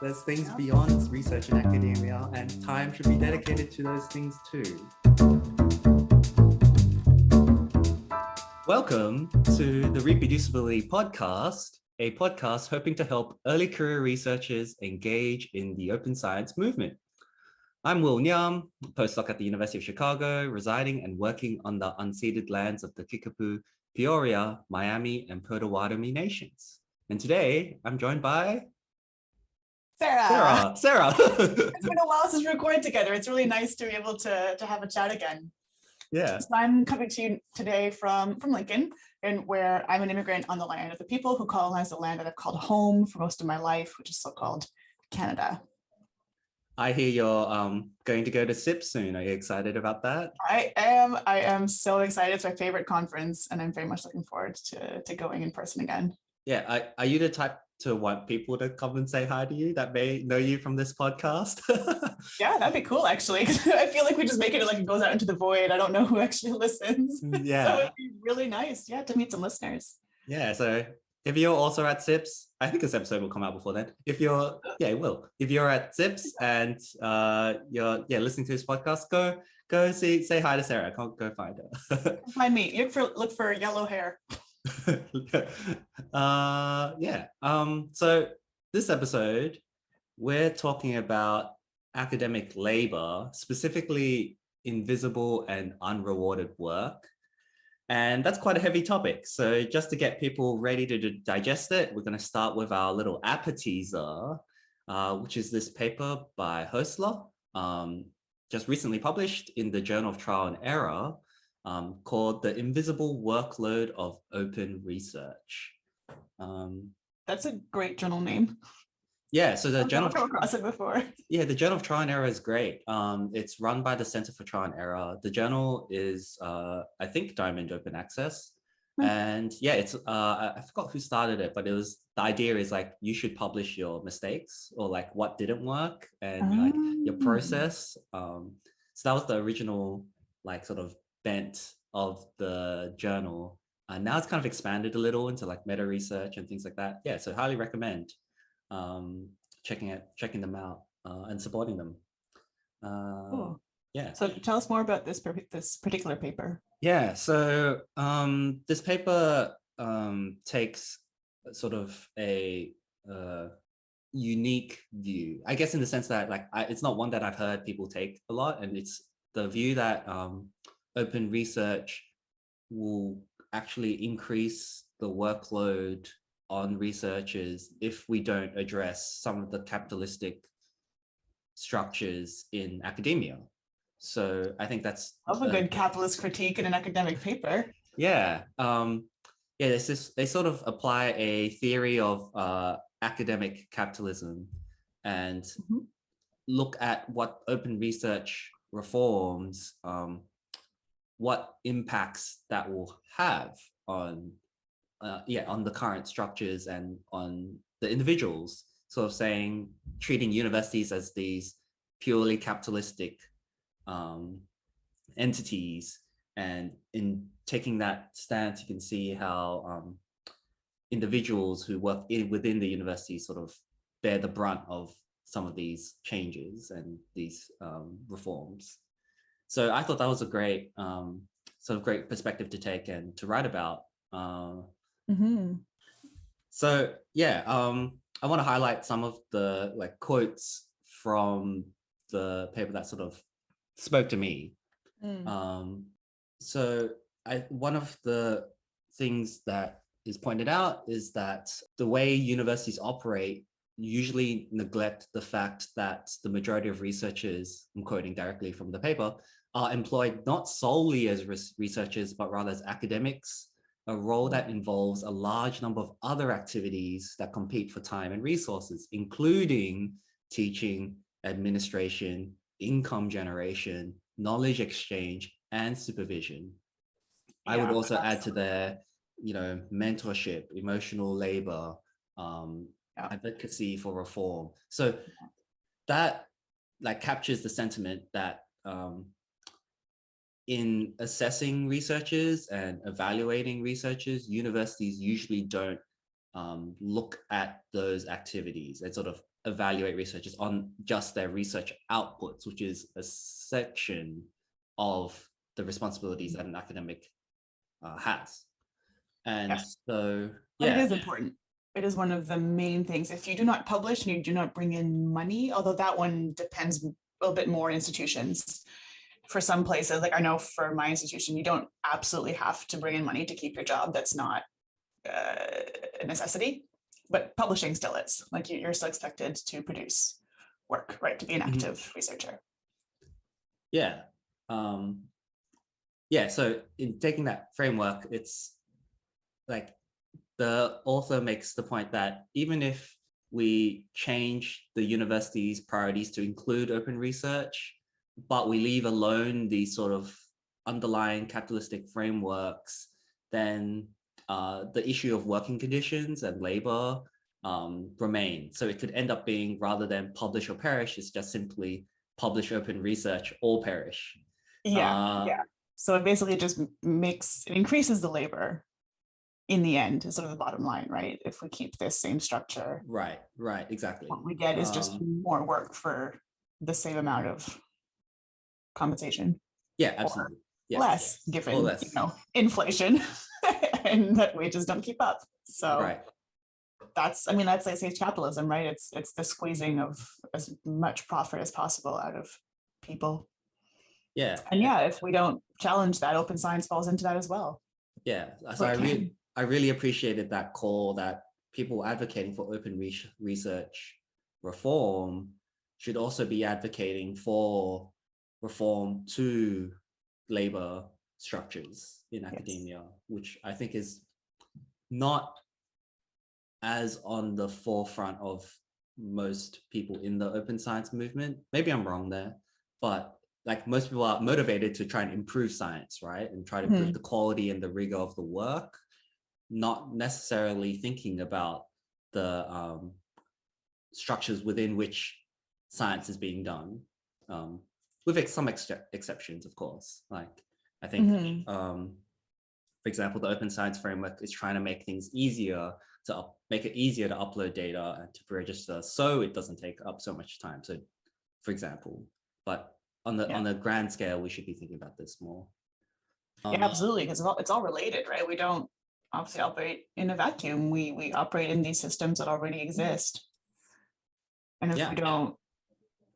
There's things beyond research and academia, and time should be dedicated to those things too. Welcome to the Reproducibility podcast, a podcast hoping to help early career researchers engage in the open science movement. I'm Will Nyam, postdoc at the University of Chicago, residing and working on the unceded lands of the Kickapoo, Peoria, Miami, and Potawatomi nations. And today I'm joined by Sarah. It's been a while since we recorded together. It's really nice to be able to have a chat again. Yeah. So I'm coming to you today from Lincoln, and where I'm an immigrant on the land of the people who colonized the land that I've called home for most of my life, which is so-called Canada. I hear you're going to go to SIP soon. Are you excited about that? I am so excited. It's my favorite conference, and I'm very much looking forward to going in person again. Yeah. Are you the type to want people to come and say hi to you that may know you from this podcast? Yeah, that'd be cool, actually, because I feel like we just make it like it goes out into the void. I don't know who actually listens. Yeah. So it'd be really nice, to meet some listeners. Yeah, so if you're also at SIPS, I think this episode will come out before then. If you're, it will. If you're at SIPS and you're listening to this podcast, go say hi to Sarah. Go find her. Find me. Look for yellow hair. So this episode, we're talking about academic labor, specifically invisible and unrewarded work. And that's quite a heavy topic. So just to get people ready to digest it, we're going to start with our little appetizer, which is this paper by Hössler, just recently published in the Journal of Trial and Error, called The Invisible Workload of Open Research. That's a great journal name. Yeah, so the Journal I've come across it before. Yeah, the Journal of Trial and Error is great. It's run by the Center for Trial and Error. The journal is, I think, Diamond Open Access. And yeah, it's I forgot who started it, but the idea is like you should publish your mistakes or like what didn't work and like your process. So that was the original like sort of bent of the journal. And now it's kind of expanded a little into like meta research and things like that. Yeah, so highly recommend checking them out and supporting them. Cool. Yeah. So tell us more about this particular paper. Yeah. So this paper takes sort of a unique view, I guess, in the sense that like it's not one that I've heard people take a lot, and it's the view that open research will actually increase the workload on researchers if we don't address some of the capitalistic structures in academia. So I think that's a good capitalist critique in an academic paper. Yeah. They sort of apply a theory of academic capitalism and look at what open research reforms, what impacts that will have on the current structures and on the individuals, sort of treating universities as these purely capitalistic entities. And in taking that stance, you can see how individuals who work within the university sort of bear the brunt of some of these changes and these reforms. So I thought that was a great great perspective to take and to write about. So yeah, I want to highlight some of the like quotes from the paper that sort of spoke to me. So one of the things that is pointed out is that the way universities operate usually neglect the fact that the majority of researchers, I'm quoting directly from the paper, are employed not solely as researchers, but rather as academics, a role that involves a large number of other activities that compete for time and resources, including teaching, administration, income generation, knowledge exchange, and supervision. I would also add to their, mentorship, emotional labor, advocacy for reform. So that like captures the sentiment that in assessing researchers and evaluating researchers, universities usually don't look at those activities and sort of evaluate researchers on just their research outputs, which is a section of the responsibilities that an academic has. And so, but it yeah. is important. It is one of the main things. If you do not publish and you do not bring in money, although that one depends a little bit more on institutions. For some places, like I know for my institution, you don't absolutely have to bring in money to keep your job. That's not a necessity, but publishing still is. Like you're still expected to produce work, right? To be an active researcher. Yeah. Yeah, so in taking that framework, it's like the author makes the point that even if we change the university's priorities to include open research, but we leave alone these sort of underlying capitalistic frameworks, then the issue of working conditions and labor remain. So it could end up being, rather than publish or perish, it's just simply publish open research or perish. Yeah. So it basically just increases the labor in the end, is sort of the bottom line, right? If we keep this same structure. Right, exactly. What we get is just more work for the same amount of compensation. Yeah, absolutely. Yes. Less, given inflation and that wages don't keep up. So that's I say capitalism, right? It's the squeezing of as much profit as possible out of people. Yeah. And if we don't challenge that, open science falls into that as well. Yeah. So I really appreciated that call that people advocating for open research reform should also be advocating for reform to labor structures in academia, which I think is not as on the forefront of most people in the open science movement. Maybe I'm wrong there, but like most people are motivated to try and improve science, right? And try to improve the quality and the rigor of the work, not necessarily thinking about the structures within which science is being done, with some exceptions, of course. Like I think, for example, the open science framework is trying to make things easier to make it easier to upload data and to register, so it doesn't take up so much time. So, for example, but on the grand scale, we should be thinking about this more. Yeah, absolutely, because it's all related, right? We don't obviously operate in a vacuum. We operate in these systems that already exist. And if we don't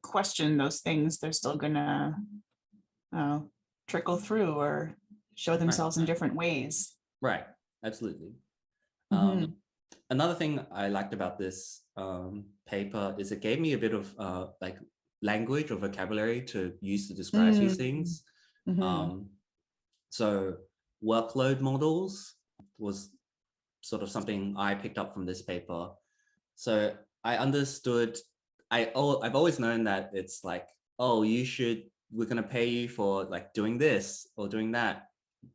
question those things, they're still gonna trickle through or show themselves in different ways. Right, absolutely. Another thing I liked about this paper is it gave me a bit of like language or vocabulary to use to describe these things. So workload models was sort of something I picked up from this paper. So I understood, I've always known that it's like, oh, we're going to pay you for like doing this or doing that,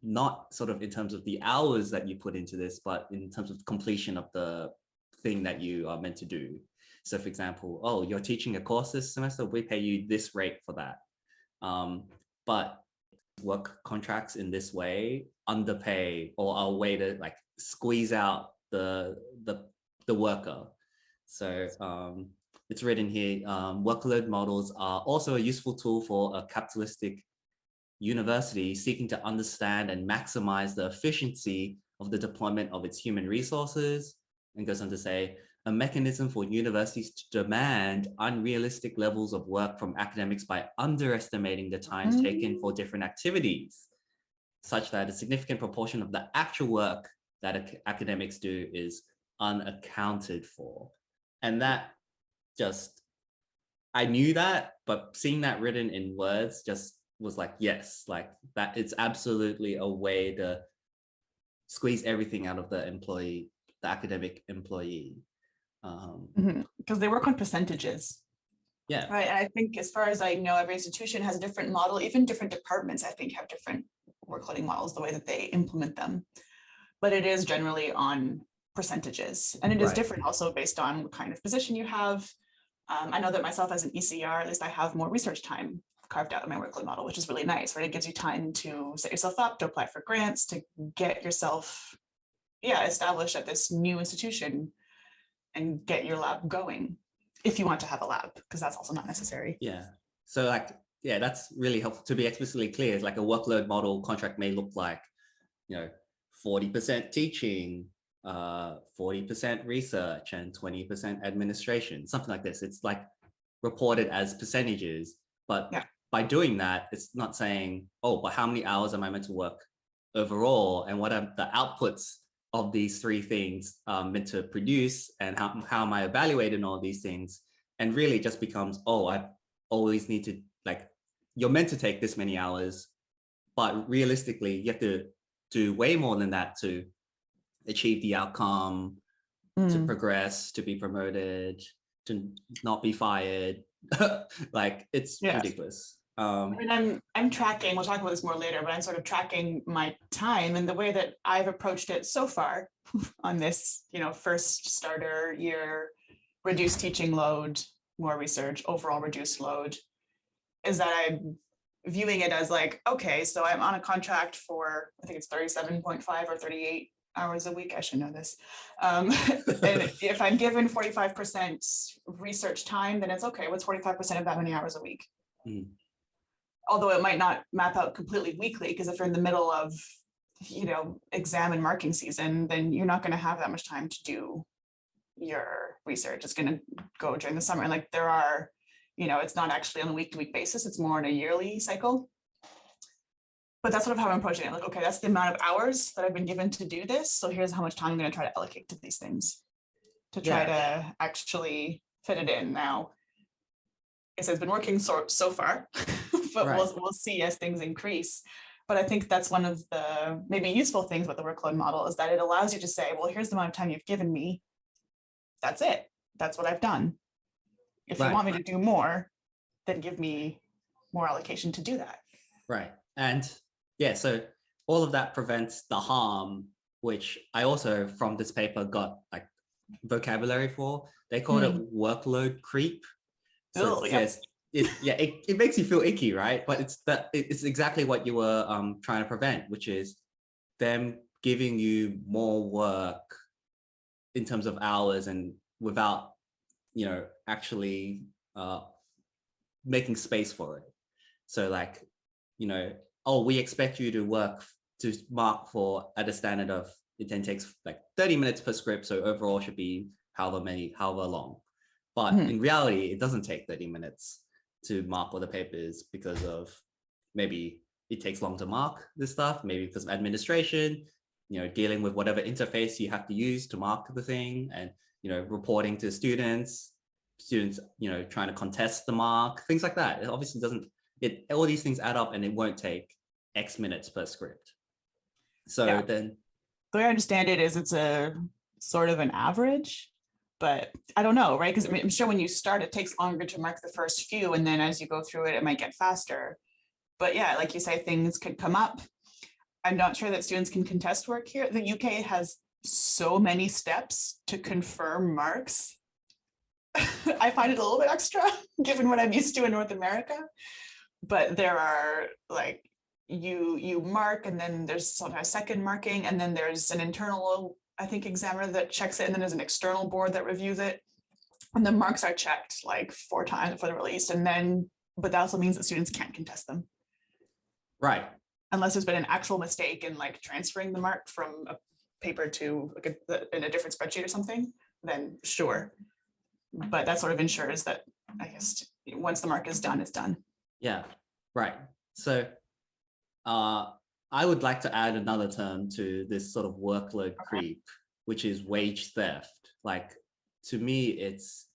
not sort of in terms of the hours that you put into this, but in terms of completion of the thing that you are meant to do. So for example, oh, you're teaching a course this semester, we pay you this rate for that. But work contracts in this way underpay or are a way to like squeeze out the worker. So it's written here, workload models are also a useful tool for a capitalistic university seeking to understand and maximize the efficiency of the deployment of its human resources, and goes on to say, a mechanism for universities to demand unrealistic levels of work from academics by underestimating the time taken for different activities, such that a significant proportion of the actual work that academics do is unaccounted for. And that just, I knew that, but seeing that written in words just was like, yes, like that, it's absolutely a way to squeeze everything out of the employee, the academic employee. Because they work on percentages. Yeah. Right. And I think as far as I know, every institution has a different model. Even different departments, I think, have different workloading models, the way that they implement them. But it is generally on percentages. And it is different also based on what kind of position you have. I know that myself as an ECR, at least I have more research time carved out in my workload model, which is really nice, right? It gives you time to set yourself up, to apply for grants, to get yourself established at this new institution and get your lab going. if you want to have a lab, because that's also not necessary. Yeah. So like, yeah, that's really helpful to be explicitly clear. It's like a workload model contract may look like, 40% teaching, 40% research, and 20% administration, something like this. It's like reported as percentages, but by doing that, it's not saying, oh, but how many hours am I meant to work overall, and what are the outputs of these three things meant to produce, and how am I evaluating all these things? And really it just becomes, oh, I always need to, like, you're meant to take this many hours, but realistically you have to do way more than that to achieve the outcome, to progress, to be promoted, to not be fired. Like, it's ridiculous. And I'm tracking, we'll talk about this more later, but I'm sort of tracking my time, and the way that I've approached it so far on this, first starter year, reduced teaching load, more research, overall reduced load, is that I'm viewing it as like, okay, so I'm on a contract for, I think it's 37.5 or 38 hours a week. I should know this. And if I'm given 45% research time, then it's okay. What's 45% of that many hours a week? Although it might not map out completely weekly, because if you're in the middle of, exam and marking season, then you're not going to have that much time to do your research. It's going to go during the summer. And like there are, it's not actually on a week-to-week basis. It's more on a yearly cycle. But that's sort of how I'm approaching it. Like, okay, that's the amount of hours that I've been given to do this. So here's how much time I'm going to try to allocate to these things to try to actually fit it in. Now, it says it's been working so far, but we'll see as things increase. But I think that's one of the maybe useful things with the workload model, is that it allows you to say, well, here's the amount of time you've given me. That's it. That's what I've done. If you want me to do more, then give me more allocation to do that. Right. And yeah, so all of that prevents the harm, which I also from this paper got like vocabulary for. They called it workload creep. So yes, it makes you feel icky, right? But it's exactly what you were trying to prevent, which is them giving you more work in terms of hours and without, actually making space for it. So like, oh, we expect you to work to mark for at a standard of, it then takes like 30 minutes per script. So overall should be however long. But in reality, it doesn't take 30 minutes to mark all the papers because of maybe it takes long to mark this stuff, maybe because of administration, dealing with whatever interface you have to use to mark the thing, and, reporting to students, trying to contest the mark, things like that. It obviously doesn't, all these things add up and it won't take X minutes per script. So then. The way I understand it is it's a sort of an average, but I don't know, right? Because I'm sure when you start, it takes longer to mark the first few. And then as you go through it, it might get faster. But yeah, like you say, things could come up. I'm not sure that students can contest work here. The UK has so many steps to confirm marks. I find it a little bit extra given what I'm used to in North America. But there are like, you mark, and then there's sometimes second marking, and then there's an internal, I think, examiner that checks it, and then there's an external board that reviews it. And the marks are checked like 4 times before they're released. And then, but that also means that students can't contest them. Right. Unless there's been an actual mistake in like transferring the mark from a paper to like in a different spreadsheet or something, then sure. But that sort of ensures that, I guess, once the mark is done, it's done. Yeah, right. So I would like to add another term to this sort of workload creep, which is wage theft. Like, to me, it's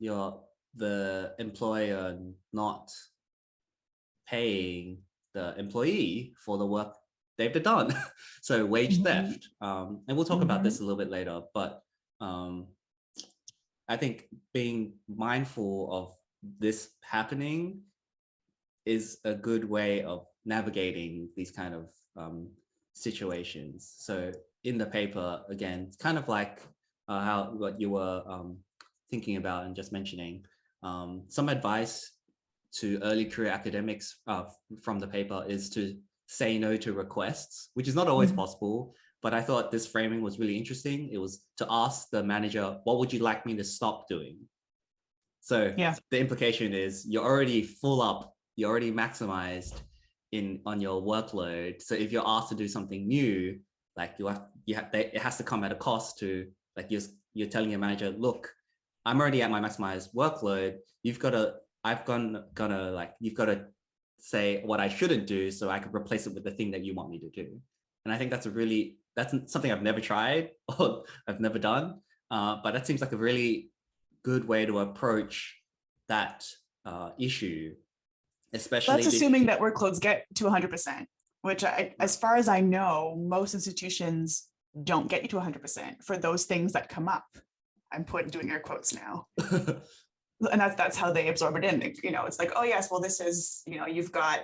the employer not paying the employee for the work they've done. So wage theft. And we'll talk about this a little bit later, but I think being mindful of this happening is a good way of navigating these kind of situations. So in the paper, again, it's kind of like what you were thinking about and just mentioning, some advice to early career academics from the paper is to say no to requests, which is not always possible. But I thought this framing was really interesting. It was to ask the manager, what would you like me to stop doing? So the implication is you're already full up, you're already maximized on your workload. So if you're asked to do something new, like it has to come at a cost to, like, you're telling your manager, look, I'm already at my maximized workload. You've got to say what I shouldn't do so I could replace it with the thing that you want me to do. And I think that's something I've never tried or I've never done. But that seems like a really good way to approach that issue, especially. That's assuming that workloads get to 100%, which as far as I know, most institutions don't get you to 100% for those things that come up. I'm doing air quotes now. And that's how they absorb it in. It's like, oh yes, well, this is, you've got,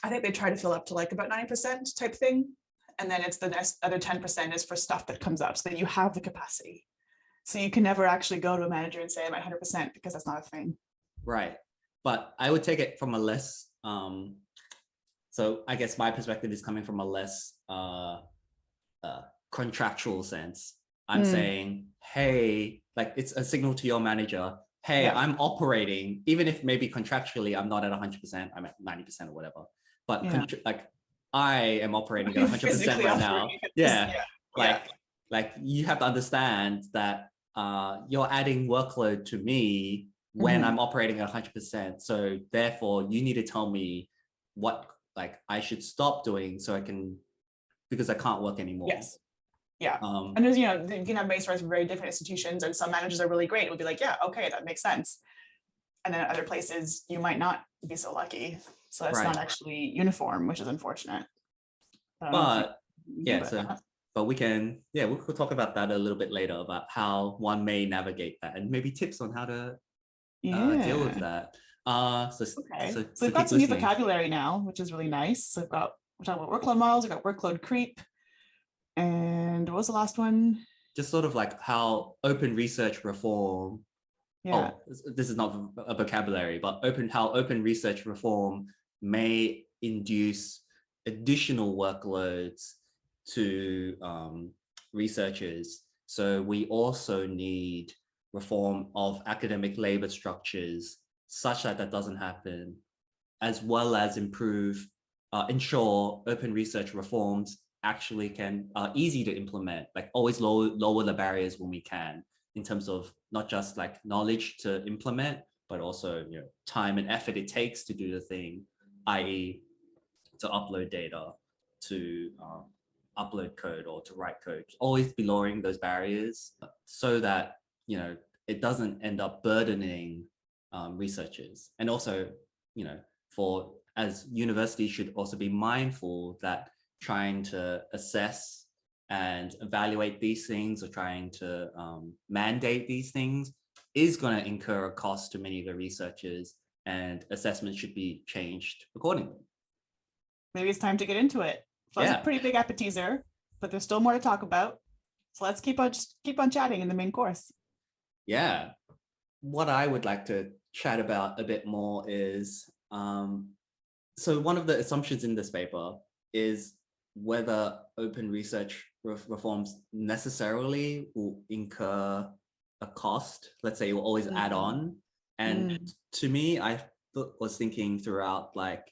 I think they try to fill up to like about 90% type thing. And then it's the next other 10% is for stuff that comes up so that you have the capacity. So you can never actually go to a manager and say I'm at 100% because that's not a thing. Right. But I would take it from a less, so I guess my perspective is coming from a less contractual sense. I'm saying, hey, like, it's a signal to your manager, hey, I'm operating, even if maybe contractually I'm not at 100%, I'm at 90% or whatever, but like I am operating at 100% right now. Like you have to understand that you're adding workload to me when I'm operating at 100%. So therefore you need to tell me what, like, I should stop doing because I can't work anymore. Yes. Yeah. And there's, you can have base from very different institutions, and some managers are really great. It would be like, yeah, okay, that makes sense. And then at other places, you might not be so lucky. So it's not actually uniform, which is unfortunate. But we can, we'll talk about that a little bit later, about how one may navigate that and maybe tips on how to deal with that. So we've got some new vocabulary now, which is really nice. So we're talking about workload models, we've got workload creep. And what was the last one? Just sort of like how open research reform. Yeah. Oh, this is not a vocabulary, but how open research reform may induce additional workloads to researchers. So we also need reform of academic labor structures such that doesn't happen, as well as ensure open research reforms actually are easy to implement, like always lower the barriers when we can, in terms of not just like knowledge to implement, but also time and effort it takes to do the thing, i.e. to upload data, to upload code or to write code. Always be lowering those barriers so that it doesn't end up burdening researchers. And also, as universities should also be mindful that trying to assess and evaluate these things, or trying to mandate these things, is going to incur a cost to many of the researchers, and assessments should be changed accordingly. Maybe it's time to get into it. So that's a pretty big appetizer, but there's still more to talk about. So let's keep on chatting in the main course. Yeah. What I would like to chat about a bit more is, so one of the assumptions in this paper is whether open research reforms necessarily will incur a cost. Let's say it will always add on. And to me, I was thinking throughout, like,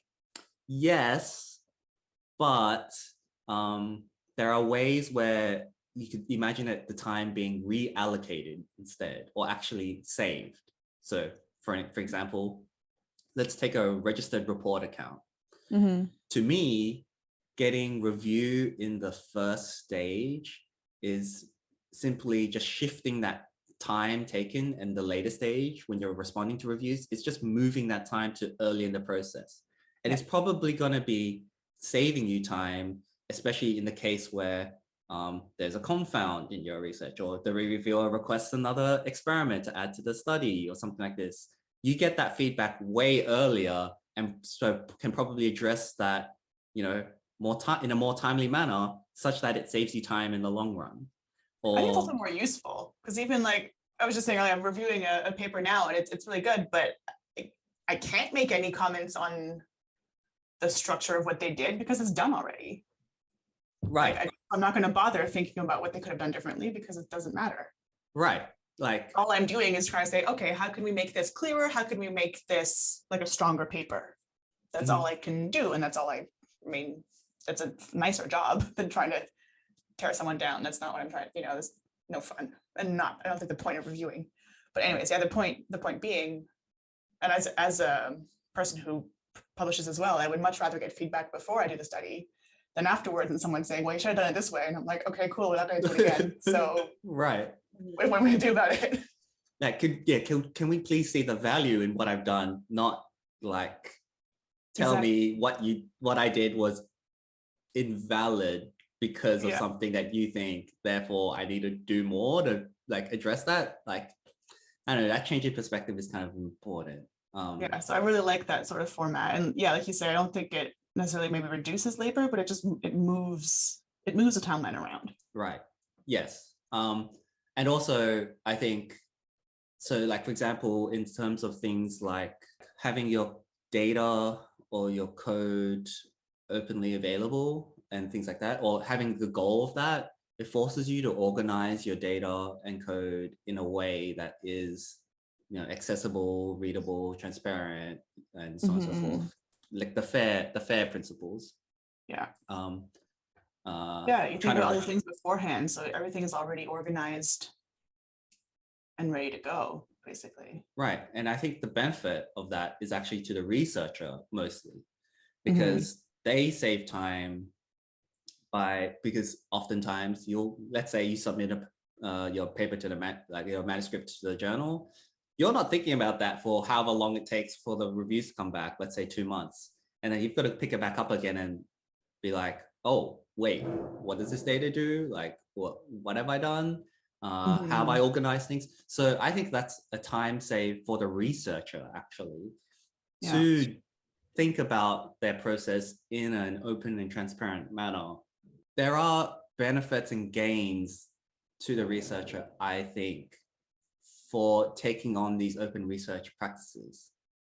yes, but there are ways where you could imagine at the time being reallocated instead, or actually saved. So for example, let's take a registered report account. To me, getting review in the first stage is simply just shifting that time taken in the later stage when you're responding to reviews. It's just moving that time to early in the process. And it's probably going to be saving you time, especially in the case where there's a confound in your research, or the reviewer requests another experiment to add to the study or something like this. You get that feedback way earlier, and so can probably address that, in a more timely manner, such that it saves you time in the long run. I think it's also more useful, because even like I was just saying earlier, I'm reviewing a paper now, and it's really good, but I can't make any comments on the structure of what they did because it's done already. Right. I'm not going to bother thinking about what they could have done differently because it doesn't matter. Right. Like, all I'm doing is trying to say, okay, how can we make this clearer? How can we make this like a stronger paper? That's all I can do. And that's all I mean, that's a nicer job than trying to tear someone down. That's not what I'm trying, there's no fun. And I don't think the point of reviewing. But anyways, yeah, the point being, and as a person who publishes as well, I would much rather get feedback before I do the study than afterwards, and someone saying, well, you should have done it this way. And I'm like, okay, cool, we're not going to do it again. So right. what am I going to do about it? Like, can we please see the value in what I've done, not like tell me what I did was invalid because of something that you think, therefore I need to do more to like address that. Like, I don't know, that change in perspective is kind of important. Yeah, so I really like that sort of format. And yeah, like you said, I don't think it necessarily maybe reduces labor, but it moves the timeline around. Right. Yes. And also I think, so like, for example, in terms of things like having your data or your code openly available and things like that, or having the goal of that, it forces you to organize your data and code in a way that is, accessible, readable, transparent, and so on and so forth. Like the fair principles. Yeah. Yeah, you think about all these things beforehand, so everything is already organized and ready to go, basically. Right. And I think the benefit of that is actually to the researcher mostly, because they save time because oftentimes let's say you submit your paper to your manuscript to the journal, you're not thinking about that for however long it takes for the reviews to come back, let's say 2 months. And then you've got to pick it back up again and be like, oh, wait, what does this data do? Like, what have I done? How have I organized things? So I think that's a time save for the researcher, actually, to think about their process in an open and transparent manner. There are benefits and gains to the researcher, I think, for taking on these open research practices.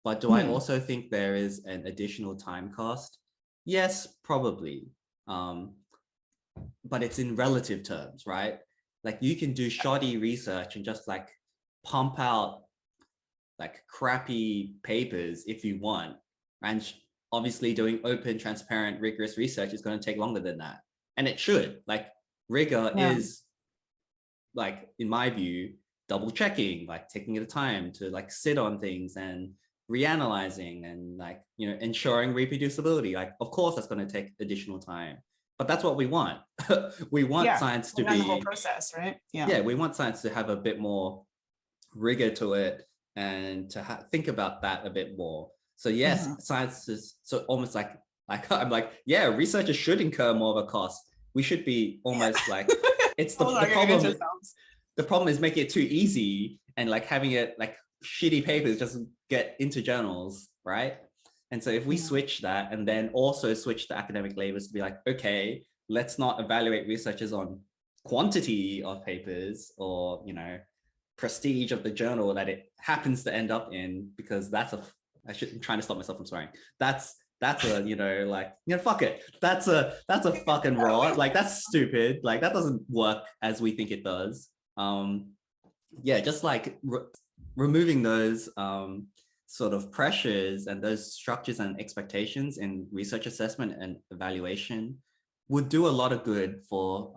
But do I also think there is an additional time cost? Yes, probably. But it's in relative terms, right? Like, you can do shoddy research and just like pump out like crappy papers if you want. And obviously doing open, transparent, rigorous research is going to take longer than that. And it should. Like, rigor is, like, in my view, double checking, like taking the time to like sit on things and reanalyzing and like, ensuring reproducibility. Like, of course, that's going to take additional time. But that's what we want. We want science to be the whole process, right? Yeah, we want science to have a bit more rigor to it and to think about that a bit more. So yes, science is so almost like I'm like, yeah, researchers should incur more of a cost. We should be almost like it's the problem. The problem is making it too easy and like having it like shitty papers just get into journals, right? And so if we switch that and then also switch the academic labels to be like, okay, let's not evaluate researchers on quantity of papers or, prestige of the journal that it happens to end up in, because I'm trying to stop myself from swearing. That's a, fuck it. That's a fucking rot. Like, that's stupid. Like, that doesn't work as we think it does. Just like removing those, sort of pressures and those structures and expectations in research assessment and evaluation would do a lot of good for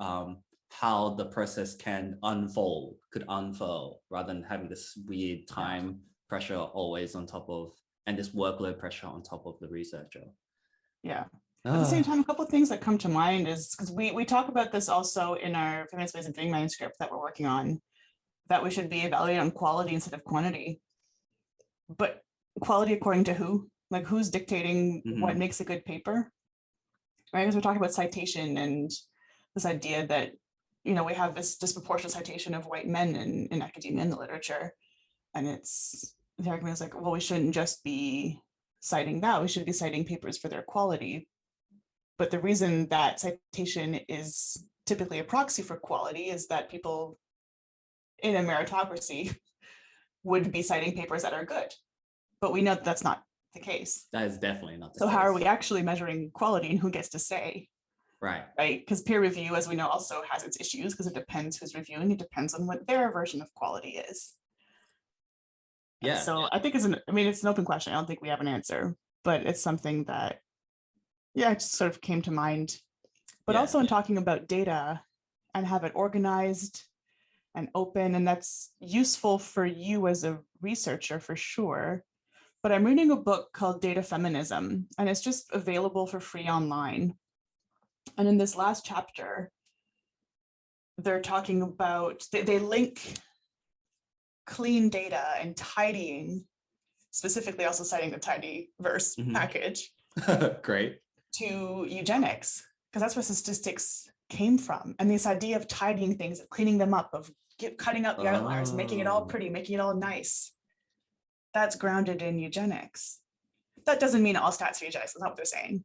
how the process could unfurl, rather than having this weird time pressure always on top of, and this workload pressure on top of the researcher. Yeah. At the same time, a couple of things that come to mind is, because we talk about this also in our feminist ways of doing manuscript that we're working on, that we should be evaluated on quality instead of quantity. But quality according to who? Like, who's dictating what makes a good paper? Right? Because we're talking about citation and this idea that, we have this disproportionate citation of white men in academia and the literature. And the argument is like, well, we shouldn't just be citing that. We should be citing papers for their quality. But the reason that citation is typically a proxy for quality is that people in a meritocracy would be citing papers that are good. But we know that that's not the case. That is definitely not the case. So how are we actually measuring quality, and who gets to say Right. right? Because peer review, as we know, also has its issues because it depends who's reviewing. It depends on what their version of quality is. Yeah. So I think it's it's an open question. I don't think we have an answer, but it's something that, yeah, it just sort of came to mind. But Yeah. also in talking about data and have it organized and open, and that's useful for you as a researcher for sure. But I'm reading a book called Data Feminism, and it's just available for free online. And in this last chapter, they're talking about, they link clean data and tidying, specifically also citing the tidyverse package. Great. To eugenics, because that's where statistics came from. And this idea of tidying things, of cleaning them up, of cutting out the outliers, making it all pretty, making it all nice. That's grounded in eugenics. That doesn't mean all stats are eugenics, that's not what they're saying.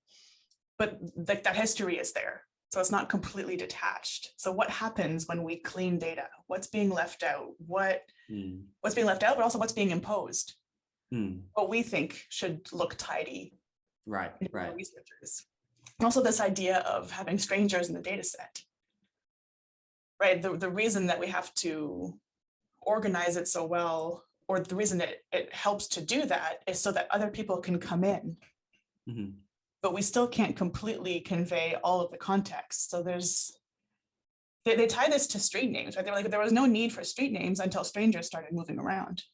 But that history is there. So it's not completely detached. So what happens when we clean data? What's being left out? What's being left out, but also what's being imposed? What we think should look tidy. Right. Researchers. Also this idea of having strangers in the data set. Right. The reason that we have to organize it so well, or the reason it helps to do that, is so that other people can come in. But we still can't completely convey all of the context. So they tie this to street names, right? They're like, there was no need for street names until strangers started moving around.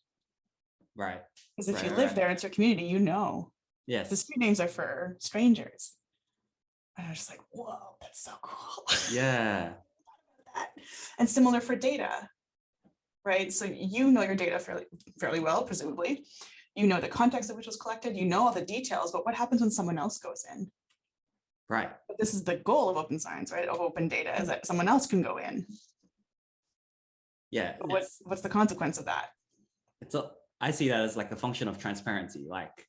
Right. Because if you live there, it's your community, you know. Yes. The street names are for strangers. And I was just like, whoa, that's so cool. Yeah. And similar for data, right? So you know your data fairly well, presumably. You know the context of which was collected, you know all the details, but what happens when someone else goes in? Right. But this is the goal of open science, right? Of open data, is that someone else can go in. Yeah. But what's the consequence of that? I see that as like a function of transparency, like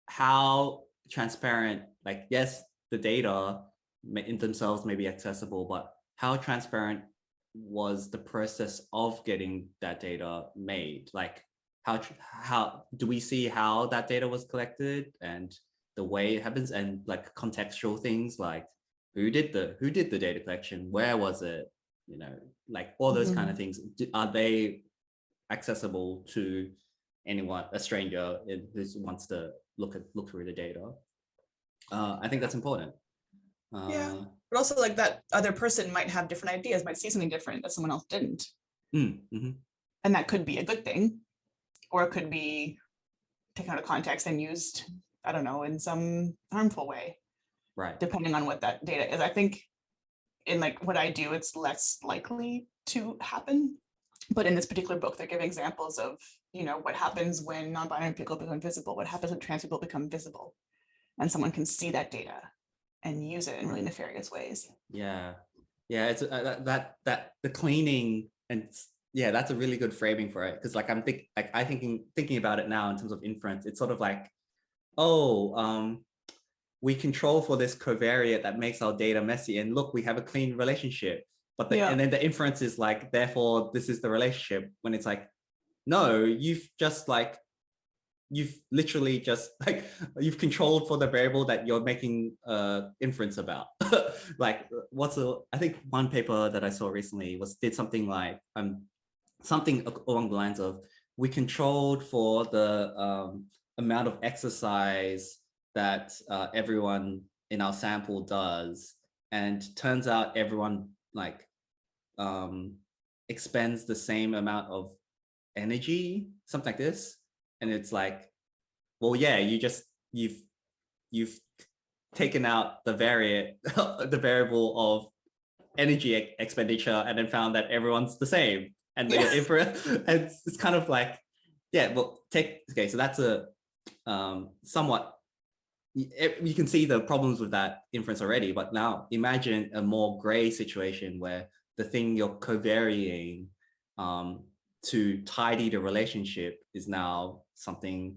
how transparent, like, yes, the data in themselves may be accessible, but how transparent was the process of getting that data made? Like how do we see how that data was collected and the way it happens, and like contextual things like who did the data collection, where was it, you know, like all those kind of things. Are they accessible to anyone, a stranger who wants to look through the data? I think that's important. Yeah, but also like that other person might have different ideas, might see something different that someone else didn't. And that could be a good thing, or it could be taken out of context and used, I don't know, in some harmful way. Right. Depending on what that data is. I think in like what I do, it's less likely to happen. But in this particular book, they give examples of, you know, what happens when non-binary people become visible, what happens when trans people become visible, and someone can see that data and use it in really nefarious ways. Yeah, it's that the cleaning, and yeah, that's a really good framing for it, because like thinking about it now in terms of inference. It's sort of like, we control for this covariate that makes our data messy, and look, we have a clean relationship. But and then the inference is like, therefore this is the relationship, when it's like, no, you've literally just like, you've controlled for the variable that you're making inference about. Like I think one paper that I saw recently did something like something along the lines of, we controlled for the amount of exercise that everyone in our sample does, and turns out everyone like expends the same amount of energy, something like this. And it's like, well, yeah, you've taken out the variable of energy expenditure, and then found that everyone's the same. And it's kind of like, yeah, well, okay, so that's a somewhat, you can see the problems with that inference already, but now imagine a more gray situation where the thing you're covariating to tidy the relationship is now something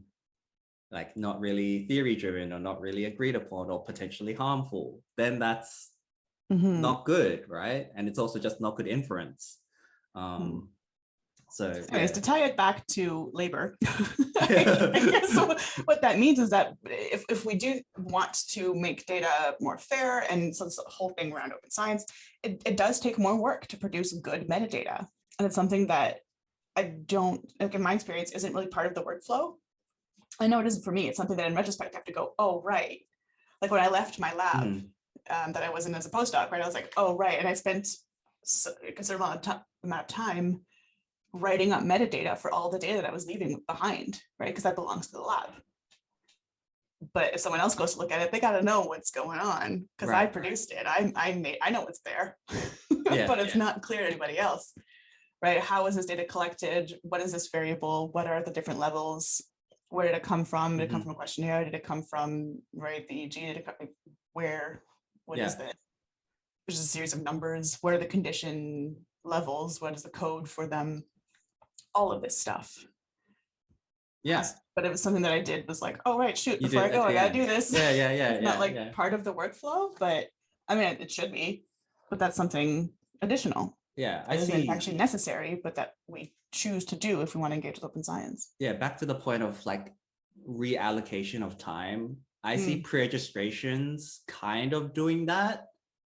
like not really theory driven, or not really agreed upon, or potentially harmful. Then that's not good, right? And it's also just not good inference. So anyways, to tie it back to labor, I guess what that means is that if we do want to make data more fair, and so this whole thing around open science, it does take more work to produce good metadata. And it's something that I don't, like in my experience, isn't really part of the workflow. I know it isn't for me. It's something that in retrospect I have to go, oh, right. Like when I left my lab that I was in as a postdoc, right? I was like, oh, right. And I spent a considerable amount of time writing up metadata for all the data that I was leaving behind, right? Because that belongs to the lab. But if someone else goes to look at it, they got to know what's going on because I produced it. I know what's there, but it's not clear to anybody else, right? How is this data collected? What is this variable? What are the different levels? Where did it come from? Did it come from a questionnaire? Did it come from, right, the EEG? Did it come, where? What is this? There's a series of numbers. What are the condition levels? What is the code for them? All of this stuff. Yeah. But it was something that I did was like, oh, right, shoot, before I go, I gotta do this. Yeah. It's not like part of the workflow, but I mean, it should be, but that's something additional. Yeah, I see. Isn't actually necessary, but that we choose to do if we want to engage with open science. Yeah, back to the point of like reallocation of time. I see pre-registrations kind of doing that.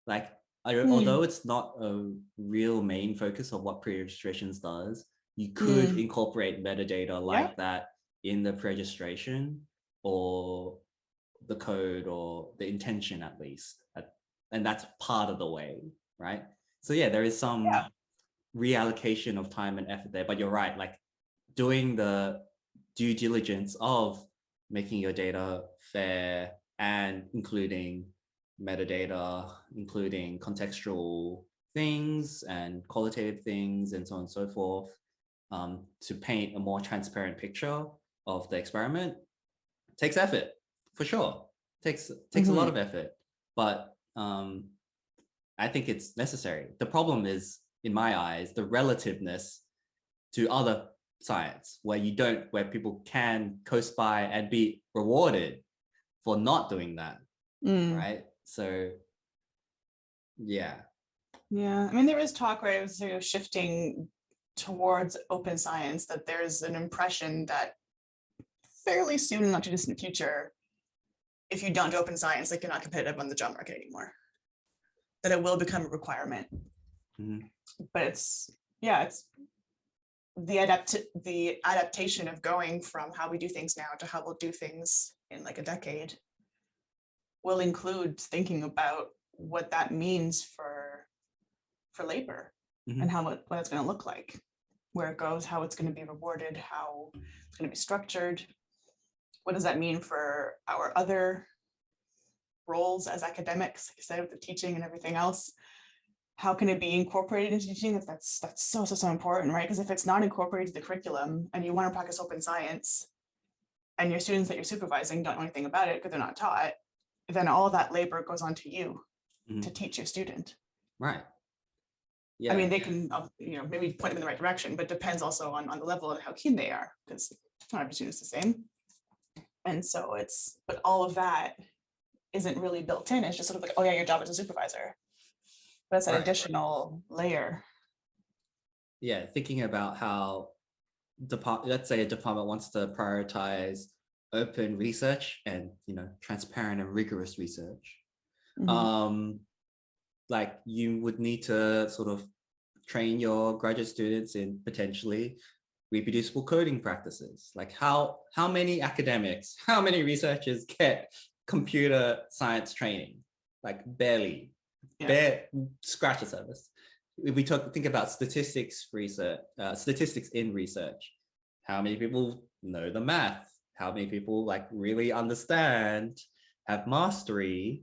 Like, although it's not a real main focus of what pre-registrations does, you could incorporate metadata like that in the pre-registration or the code or the intention at least. And that's part of the way, right? So yeah, there is some reallocation of time and effort there, but you're right, like doing the due diligence of making your data fair and including metadata, including contextual things and qualitative things and so on and so forth, to paint a more transparent picture of the experiment takes effort, for sure. Takes a lot of effort, but I think it's necessary. The problem is, in my eyes, the relativeness to other science, where people can coast by and be rewarded for not doing that, right? So, yeah. I mean, there is talk, right, of shifting towards open science, that there's an impression that fairly soon, in not too distant future, if you don't do open science, like you're not competitive on the job market anymore. That it will become a requirement. But it's the adaptation of going from how we do things now to how we'll do things in like a decade will include thinking about what that means for labor and what it's going to look like, where it goes, how it's going to be rewarded, how it's going to be structured. What does that mean for our other roles as academics, like I said, with the teaching and everything else? How can it be incorporated into teaching? That's so important, right? Because if it's not incorporated to the curriculum and you want to practice open science and your students that you're supervising don't know anything about it because they're not taught, then all that labor goes on to you to teach your student. Right. Yeah. I mean, they can, maybe point them in the right direction, but depends also on the level and how keen they are, because not every student is the same. And so but all of that isn't really built in. It's just sort of like, oh yeah, your job as a supervisor. But it's an additional layer. Yeah, thinking about how let's say a department wants to prioritize open research and transparent and rigorous research. Like you would need to sort of train your graduate students in potentially reproducible coding practices. Like how many academics, how many researchers get computer science training? Like barely. Scratch the surface. If we think about statistics research, statistics in research, how many people know the math? How many people like really understand, have mastery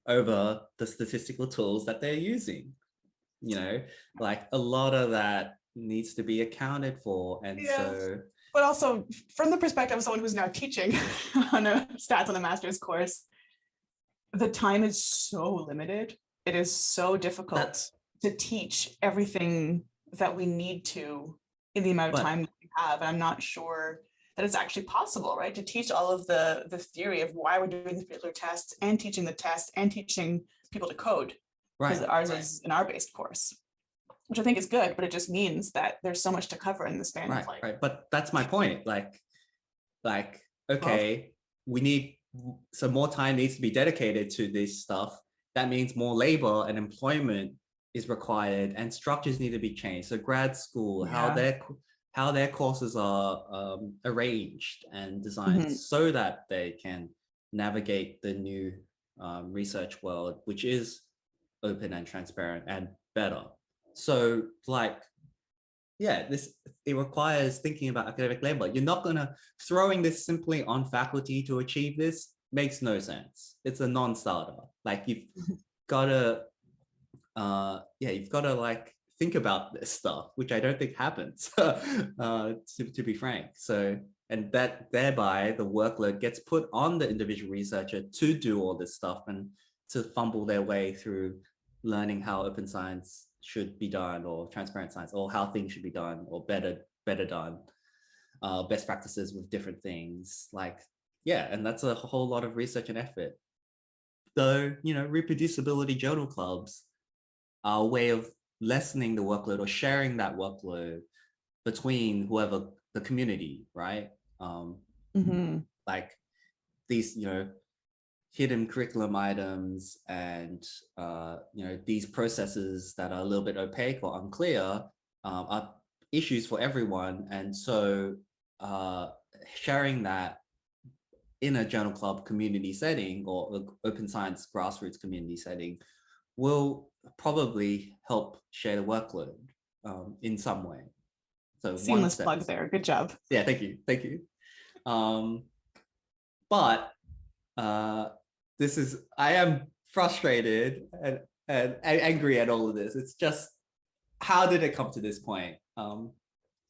over the statistical tools that they're using? Like a lot of that needs to be accounted for. And but also from the perspective of someone who's now teaching on a stats on a master's course, the time is so limited. It is so difficult to teach everything that we need to in the amount of time that we have. And I'm not sure that it's actually possible, right? To teach all of the theory of why we're doing this particular test and teaching the test and teaching people to code. Because ours is an R-based course. which I think is good, but it just means that there's so much to cover in the span of like. Right. But that's my point. Like, okay, we need, so more time needs to be dedicated to this stuff. That means more labor and employment is required, and structures need to be changed. So grad school, how their courses are arranged and designed so that they can navigate the new research world, which is open and transparent and better. So like, yeah, it requires thinking about academic labor. You're not gonna, throwing this simply on faculty to achieve this makes no sense. It's a non-starter. Like you've gotta, you've gotta like think about this stuff, which I don't think happens, to be frank. So, and that thereby the workload gets put on the individual researcher to do all this stuff and to fumble their way through learning how open science should be done, or transparent science, or how things should be done, or better done, best practices with different things. Like, yeah, and that's a whole lot of research and effort. Though, you know, reproducibility journal clubs are a way of lessening the workload or sharing that workload between whoever the community, right? Like these, you know, hidden curriculum items and you know, these processes that are a little bit opaque or unclear are issues for everyone. And so sharing that in a journal club community setting or open science grassroots community setting will probably help share the workload in some way. So seamless plug there. Good job. Yeah, thank you. But I am frustrated and angry at all of this. It's just, how did it come to this point?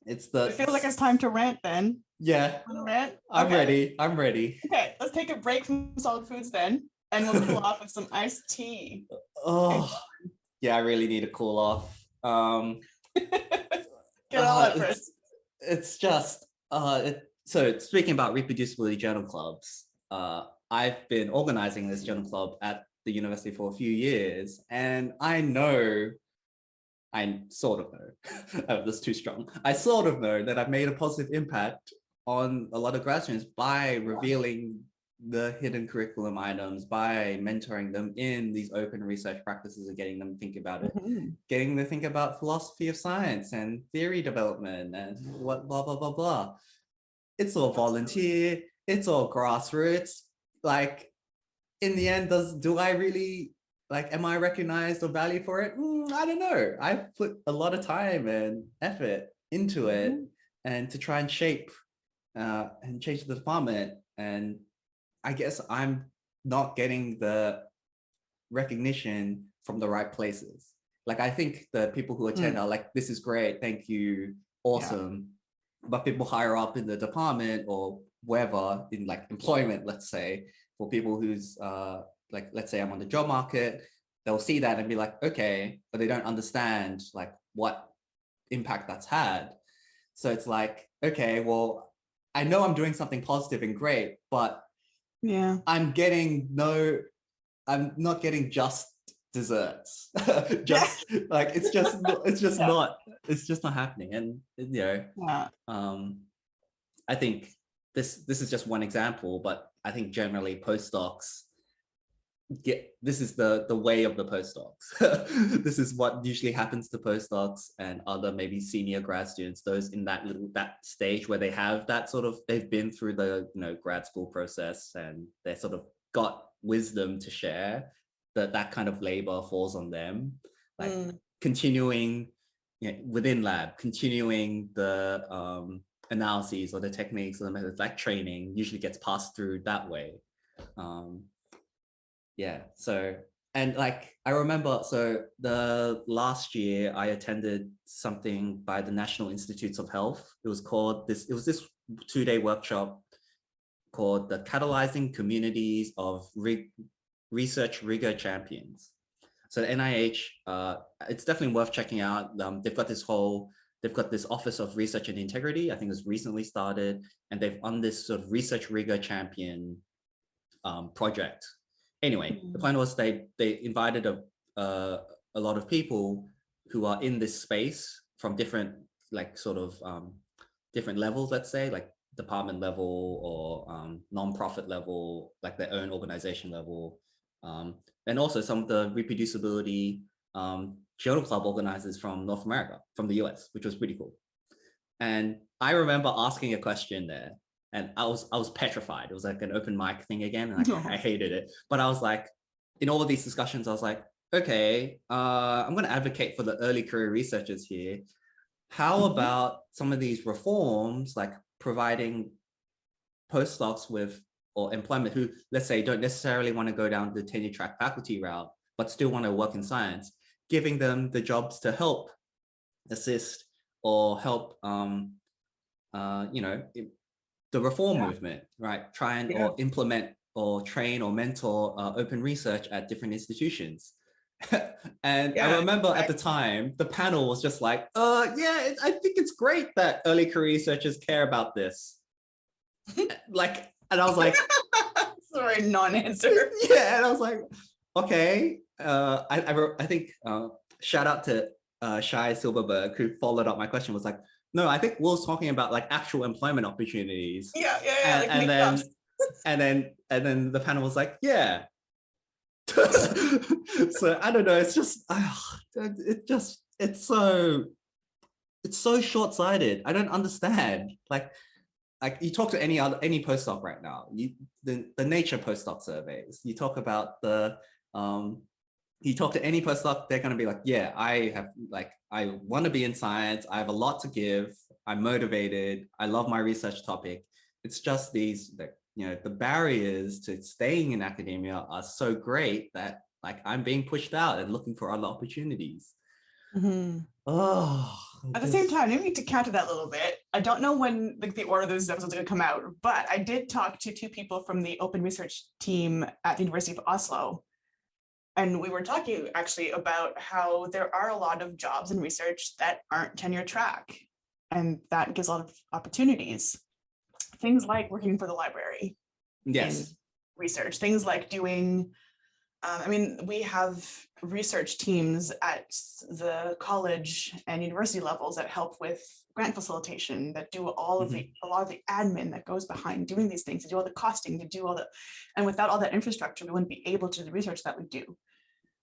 It feels like it's time to rant then. Yeah. Rant? I'm ready. Okay, let's take a break from solid foods then, and we'll cool off with some iced tea. Oh, yeah, I really need to cool off. Get all that first. It's just, so speaking about reproducibility journal clubs, I've been organizing this journal club at the university for a few years, and I sort of know, oh, that's too strong. I sort of know that I've made a positive impact on a lot of grad students by revealing the hidden curriculum items, by mentoring them in these open research practices and getting them to think about it, getting them to think about philosophy of science and theory development and what blah, blah, blah, blah. It's all volunteer, it's all grassroots. Like, in the end, do I really, like, am I recognized or valued for it? I don't know. I've put a lot of time and effort into it and to try and shape and change the department. And I guess I'm not getting the recognition from the right places. Like, I think the people who attend are like, this is great, thank you, awesome. Yeah. But people higher up in the department or wherever in like employment, let's say, for people who's like, let's say I'm on the job market, they'll see that and be like, okay, but they don't understand like what impact that's had. So it's like, okay, well, I know I'm doing something positive and great, but yeah, I'm not getting just desserts. Like, it's just not happening. And you know, I think this is just one example, but I think generally postdocs this is the way of the postdocs. This is what usually happens to postdocs and other maybe senior grad students, those in that stage where they have that sort of, they've been through the, you know, grad school process and they sort of got wisdom to share, that kind of labor falls on them, like continuing, you know, within lab, continuing the analyses or the techniques or the methods, like training usually gets passed through that way. Yeah, so, and like, I remember, so the last year I attended something by the National Institutes of Health. It was this 2-day workshop called the Catalyzing Communities of Research Rigor Champions. So the NIH, it's definitely worth checking out. They've got this Office of Research and Integrity, I think it was recently started, and they've on this sort of Research Rigor Champion project. Anyway, the point was they invited a lot of people who are in this space from different like sort of different levels, let's say like department level or non-profit level, like their own organization level. And also some of the reproducibility journal club organizers from North America, from the US, which was pretty cool. And I remember asking a question there, and I was petrified. It was like an open mic thing again, and I hated it. But I was like, in all of these discussions, I was like, okay, I'm going to advocate for the early career researchers here. How about some of these reforms, like providing postdocs with or employment who, let's say, don't necessarily want to go down the tenure track faculty route, but still want to work in science, giving them the jobs to help assist or help, you know, the reform movement, right? Try and or implement or train or mentor open research at different institutions. And I remember at the time, the panel was just like, yeah, I think it's great that early career researchers care about this. Like, and I was like, sorry, non-answer. Yeah, and I was like, okay. I think shout out to Shai Silverberg, who followed up my question, was like, no, I think Will's talking about like actual employment opportunities. And then the panel was like, yeah. So I don't know, it's just it's so short-sighted. I don't understand. Like you talk to any postdoc right now, the Nature postdoc surveys, you talk about you talk to any postdoc, they're going to be like, yeah, I want to be in science, I have a lot to give, I'm motivated, I love my research topic. It's just these, you know, the barriers to staying in academia are so great that like I'm being pushed out and looking for other opportunities. At the same time, maybe to counter that a little bit, I don't know when like the order of those episodes are going to come out, but I did talk to two people from the open research team at the University of Oslo. And we were talking actually about how there are a lot of jobs in research that aren't tenure track, and that gives a lot of opportunities. Things like working for the library in research, things like doing, I mean, we have research teams at the college and university levels that help with grant facilitation, that do all of a lot of the admin that goes behind doing these things, to do all the costing, to do all the, and without all that infrastructure, we wouldn't be able to do the research that we do.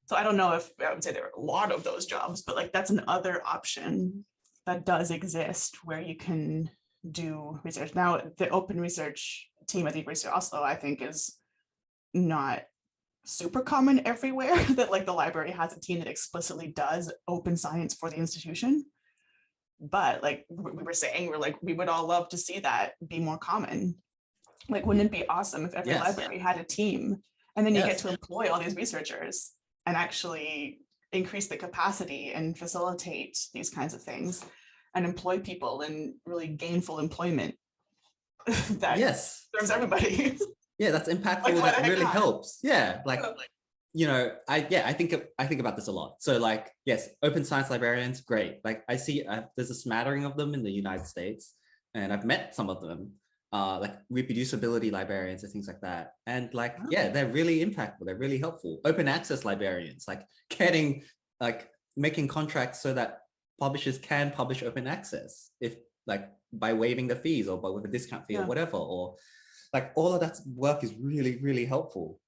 So I don't know if I would say there are a lot of those jobs, but like that's another option that does exist where you can do research. Now, the open research team at the University of Oslo, I think, is not super common everywhere, that like the library has a team that explicitly does open science for the institution. But like we were saying, we would all love to see that be more common. Like, wouldn't it be awesome if every library had a team, and then you get to employ all these researchers and actually increase the capacity and facilitate these kinds of things and employ people in really gainful employment that serves everybody. Yeah, that's impactful. Like, that really helps. Yeah, like, you know, I think about this a lot. So like, yes, open science librarians, great. Like I see there's a smattering of them in the United States, and I've met some of them, like reproducibility librarians and things like that. And like, yeah, they're really impactful. They're really helpful. Open access librarians, like getting, like making contracts so that publishers can publish open access, if like by waiving the fees or by with a discount fee or whatever, or like all of that work is really, really helpful.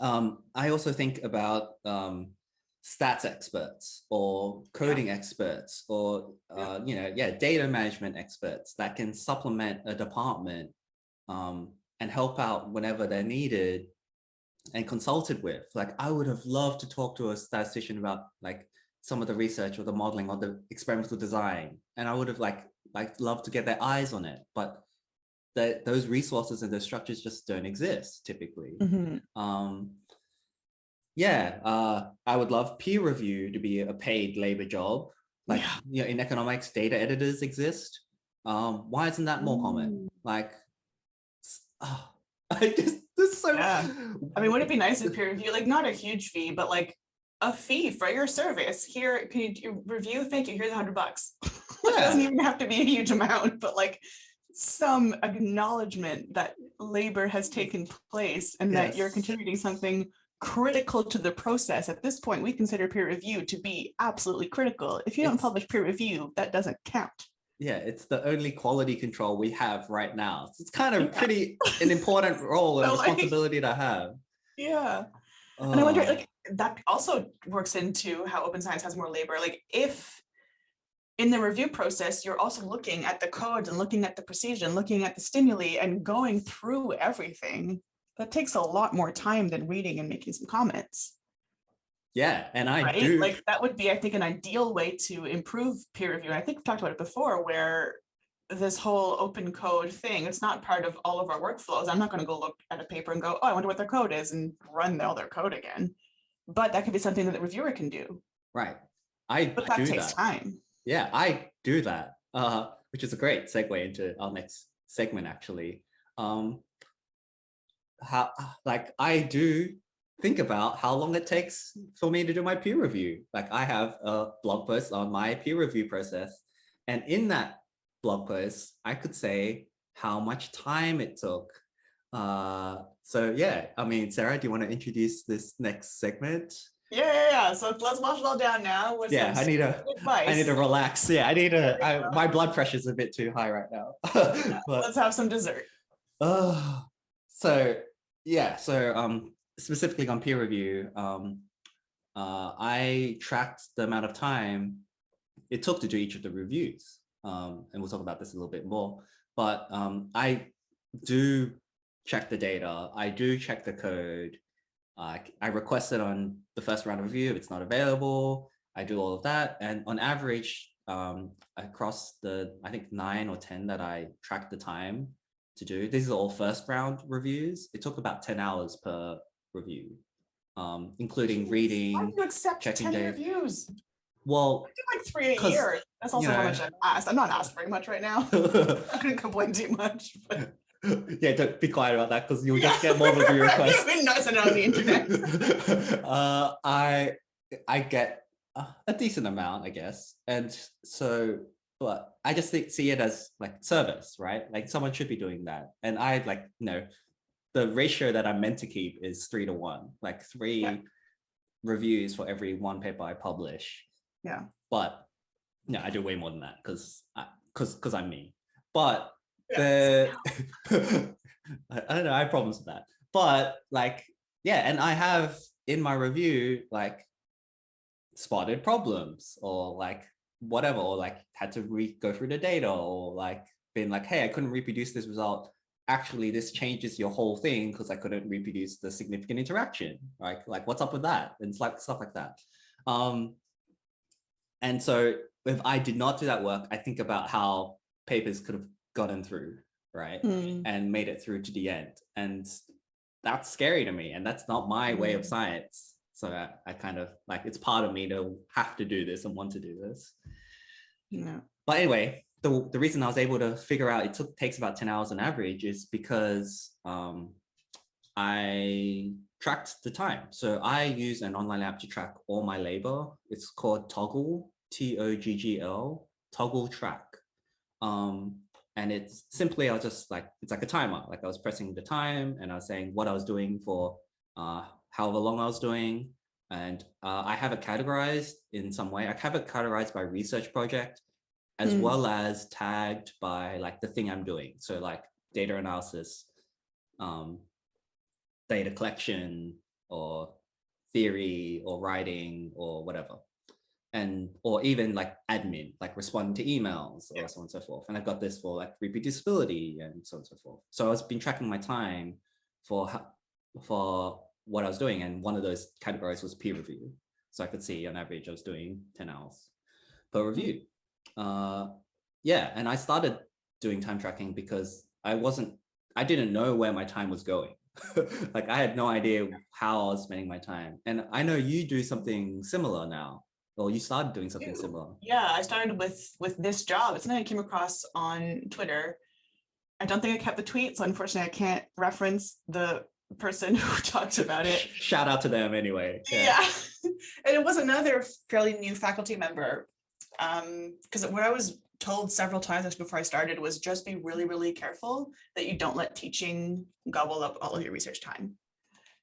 I also think about stats experts or coding experts or, you know, data management experts that can supplement a department and help out whenever they're needed and consulted with. Like, I would have loved to talk to a statistician about like some of the research or the modeling or the experimental design. And I would have loved to get their eyes on it, but those resources and those structures just don't exist typically. I would love peer review to be a paid labor job. Like, you know, in economics, data editors exist. Why isn't that more common? Like, I just, this is so. I mean, would it be nice if peer review, like not a huge fee, but like a fee for your service? Here, can you review? Thank you. Here's $100. It doesn't even have to be a huge amount, but like some acknowledgement that labor has taken place and that you're contributing something critical to the process. At this point, we consider peer review to be absolutely critical. If you don't publish peer review, that doesn't count. Yeah, it's the only quality control we have right now. So it's kind of pretty an important role and responsibility to have. Yeah. And I wonder, like, that also works into how open science has more labor. Like, if in the review process, you're also looking at the code and looking at the procedure and looking at the stimuli and going through everything, that takes a lot more time than reading and making some comments. Yeah, and I do. Like, that would be, I think, an ideal way to improve peer review. And I think we've talked about it before, where this whole open code thing, it's not part of all of our workflows. I'm not going to go look at a paper and go, oh, I wonder what their code is, and run all their code again. But that could be something that the reviewer can do. Right. But that takes time. Yeah, I do that, which is a great segue into our next segment, actually. I do think about how long it takes for me to do my peer review. Like, I have a blog post on my peer review process, and in that blog post, I could say how much time it took. So yeah, I mean, Sarah, do you want to introduce this next segment? Yeah. So let's wash it all down now. I need to relax. Yeah, my blood pressure is a bit too high right now. But, let's have some dessert. Specifically on peer review, I tracked the amount of time it took to do each of the reviews. And we'll talk about this a little bit more, but I do check the data. I do check the code. I request it on the first round of review. If it's not available, I do all of that. And on average, across the, I think 9 or 10 that I tracked the time to do, these are all first round reviews. It took about 10 hours per review, including reading, why do you accept checking 10 reviews? Well, I do like 3 a year. That's also how much I've asked. I'm not asked very much right now. I couldn't complain too much. But... yeah, don't be quiet about that, because you'll just get more review requests. We're not sending on the internet. I get a decent amount, I guess, and so, but I just see it as like service, right? Like, someone should be doing that, and I the ratio that I'm meant to keep is 3 to 1, like 3 reviews for every 1 paper I publish. Yeah, but I do way more than that because I'm me. But I don't know, I have problems with that. But and I have in my review spotted problems or whatever, or had to go through the data, or been hey, I couldn't reproduce this result. Actually, this changes your whole thing because I couldn't reproduce the significant interaction. Like what's up with that? And stuff like that. And so if I did not do that work, I think about how papers could have gotten through, right? And made it through to the end. And that's scary to me. And that's not my way of science. So I kind of it's part of me to have to do this and want to do this. Yeah. But anyway, the reason I was able to figure out it takes about 10 hours on average is because I tracked the time. So I use an online app to track all my labor. It's called Toggle, Toggl, Toggle Track. And it's simply, I was just it's like a timer. I was pressing the time and I was saying what I was doing for however long I was doing. And I have it categorized in some way. I have it categorized by research project, as well as tagged by the thing I'm doing. So data analysis, data collection, or theory, or writing, or whatever. Or even admin, responding to emails, or so on and so forth. And I've got this for reproducibility and so on and so forth. So I've been tracking my time for what I was doing. And one of those categories was peer review. So I could see on average, I was doing 10 hours per review. And I started doing time tracking because I didn't know where my time was going. I had no idea how I was spending my time. And I know you do something similar now. Or you started doing something similar. Yeah, I started with this job. It's something I came across on Twitter. I don't think I kept the tweet, so unfortunately I can't reference the person who talked about it. Shout out to them anyway. Yeah. And it was another fairly new faculty member. Because what I was told several times before I started was just be really, really careful that you don't let teaching gobble up all of your research time,